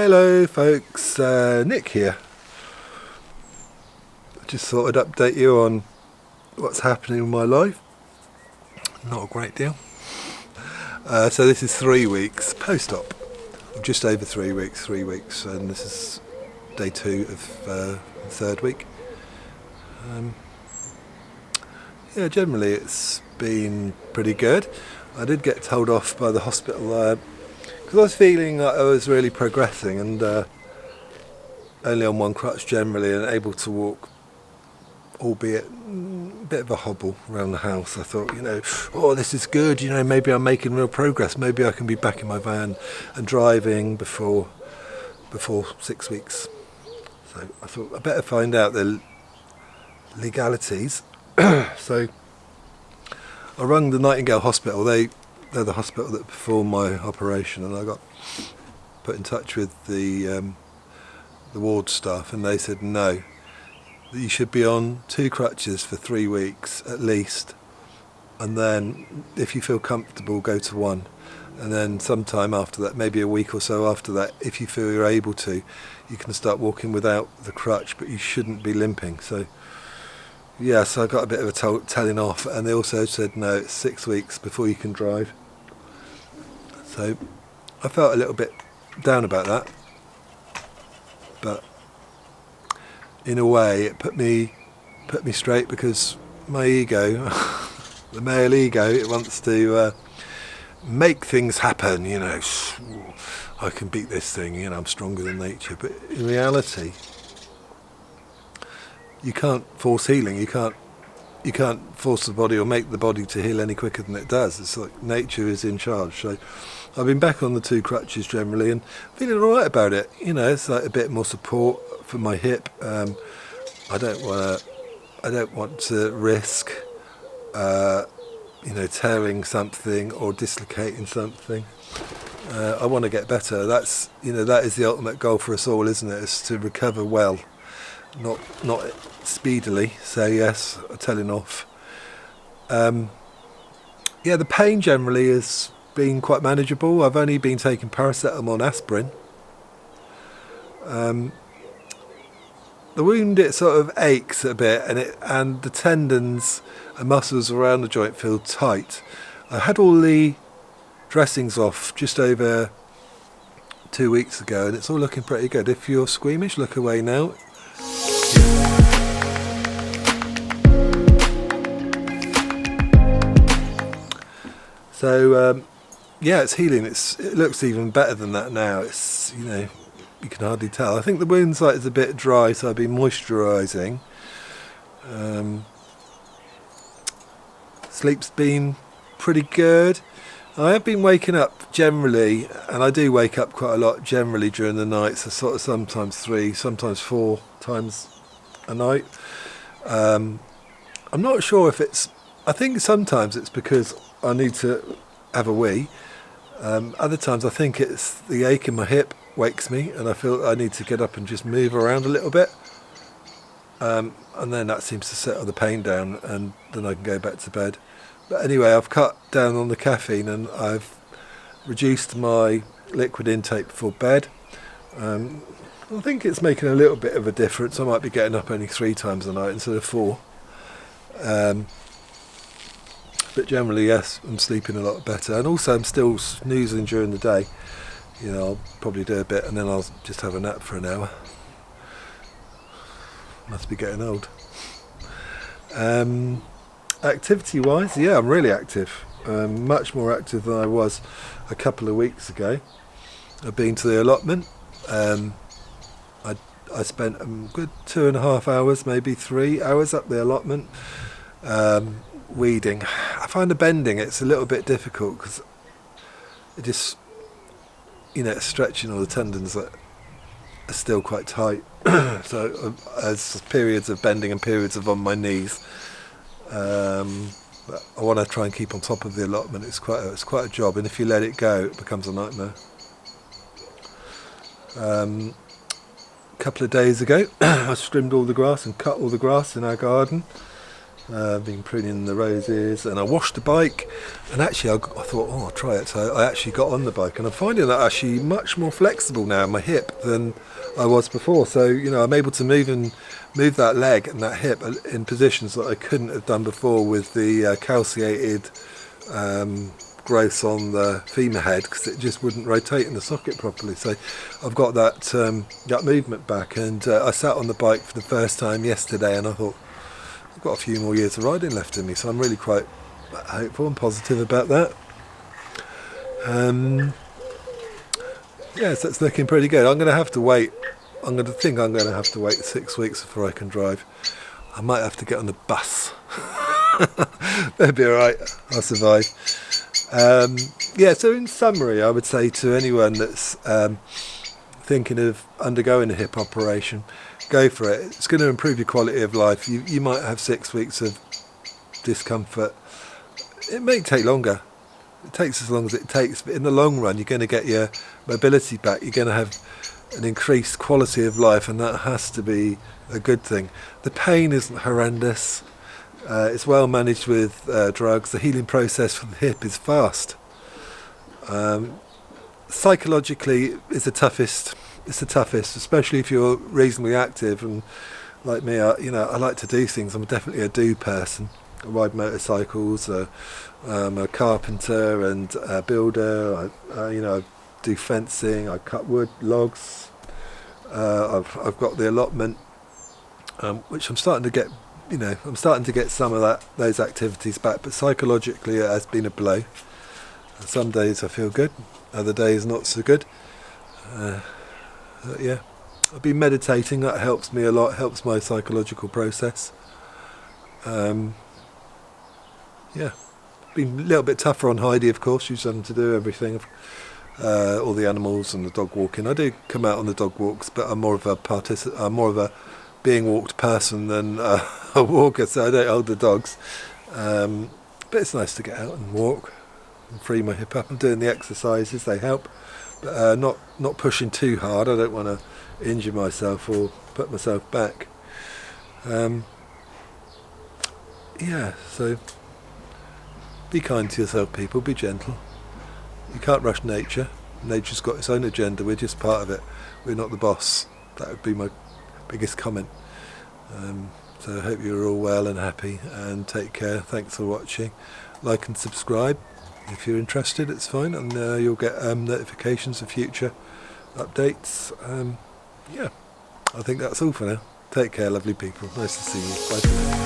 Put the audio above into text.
Hello folks, Nick here. I just thought I'd update you on what's happening in my life. Not a great deal. So this is 3 weeks post-op, just over 3 weeks, and this is day 2 of the third week. Yeah, generally it's been pretty good. I did get told off by the hospital because I was feeling like I was really progressing and only on one crutch generally and able to walk, albeit a bit of a hobble around the house. I thought, this is good, maybe I'm making real progress. Maybe I can be back in my van and driving before 6 weeks. So I thought I better find out the legalities. So I rang the Nightingale Hospital. They're the hospital that performed my operation, and I got put in touch with the ward staff, and they said no, that you should be on 2 crutches for 3 weeks at least, and then if you feel comfortable, go to 1, and then sometime after that, maybe a week or so after that, if you feel you're able to, you can start walking without the crutch, but you shouldn't be limping. So I got a bit of a telling off, and they also said no, it's 6 weeks before you can drive. So I felt a little bit down about that, but in a way it put me straight, because my ego, the male ego, it wants to make things happen. I can beat this thing. I'm stronger than nature. But in reality, you can't force healing. You can't force the body or make the body to heal any quicker than it does. It's like nature is in charge. So I've been back on the 2 crutches generally and feeling all right about it. It's like a bit more support for my hip. I don't want to risk, tearing something or dislocating something. I want to get better. That is the ultimate goal for us all, isn't it? Is to recover well, not speedily. So yes, I'm telling off. The pain generally has been quite manageable. I've only been taking paracetamol and aspirin. The wound, it sort of aches a bit, and the tendons and muscles around the joint feel tight. I had all the dressings off just over 2 weeks ago, and it's all looking pretty good. If you're squeamish, look away now. So it's healing. It looks even better than that now. It's you can hardly tell. I think the wound site is a bit dry, so I've been moisturising. Sleep's been pretty good. I have been waking up generally, and I do wake up quite a lot generally during the night, so sort of sometimes 3, sometimes 4 times a night. I'm not sure if I think sometimes it's because I need to have a wee. Other times I think it's the ache in my hip wakes me, and I feel I need to get up and just move around a little bit. And then that seems to settle the pain down, and then I can go back to bed. But anyway, I've cut down on the caffeine, and I've reduced my liquid intake before bed. I think it's making a little bit of a difference. I might be getting up only 3 times a night instead of 4. But generally, yes, I'm sleeping a lot better, and also I'm still snoozing during the day. I'll probably do a bit, and then I'll just have a nap for an hour. Must be getting old. Activity-wise, yeah, I'm really active. Much more active than I was a couple of weeks ago. I've been to the allotment. I spent a good 2.5 hours, maybe 3 hours up the allotment, weeding. I find the bending, it's a little bit difficult because it just, it's stretching all the tendons that are still quite tight. So there's periods of bending and periods of on my knees. But I want to try and keep on top of the allotment. It's quite a job, and if you let it go, it becomes a nightmare. A couple of days ago, I trimmed all the grass and cut all the grass in our garden. Been pruning the roses, and I washed the bike, and actually I thought, oh, I'll try it. So I actually got on the bike, and I'm finding that actually much more flexible now in my hip than I was before. So I'm able to move that leg and that hip in positions that I couldn't have done before with the calciated growth on the femur head, because it just wouldn't rotate in the socket properly. So I've got that movement back, and I sat on the bike for the first time yesterday, and I thought, I've got a few more years of riding left in me, so I'm really quite hopeful and positive about that. So it's looking pretty good. I'm going to have to wait. I'm going to have to wait 6 weeks before I can drive. I might have to get on the bus. That'll be alright. I'll survive. So in summary, I would say to anyone that's thinking of undergoing a hip operation, go for it. It's going to improve your quality of life. You might have 6 weeks of discomfort. It may take longer. It takes as long as it takes, but in the long run, you're going to get your mobility back. You're going to have an increased quality of life, and that has to be a good thing. The pain isn't horrendous. It's well managed with drugs. The healing process for the hip is fast. Psychologically, it's the toughest, especially if you're reasonably active. And like me, I like to do things. I'm definitely a do person. I ride motorcycles. I'm a carpenter and a builder. I do fencing. I cut wood, logs. I've got the allotment, which I'm starting to get. I'm starting to get some of those activities back. But psychologically, it has been a blow. Some days I feel good, other days not so good. I've been meditating. That helps me a lot. Helps my psychological process. Been a little bit tougher on Heidi, of course. She's having to do everything, all the animals and the dog walking. I do come out on the dog walks, but I'm more of a being walked person than a walker, so I don't hold the dogs. But it's nice to get out and walk and free my hip up. I'm doing the exercises; they help, but not pushing too hard. I don't want to injure myself or put myself back. So be kind to yourself, people. Be gentle. You can't rush nature. Nature's got its own agenda. We're just part of it. We're not the boss. That would be my biggest comment. So I hope you're all well and happy, and take care. Thanks for watching. Like and subscribe if you're interested. It's fine, and you'll get notifications of future updates. I think that's all for now. Take care, lovely people. Nice to see you. Bye for now.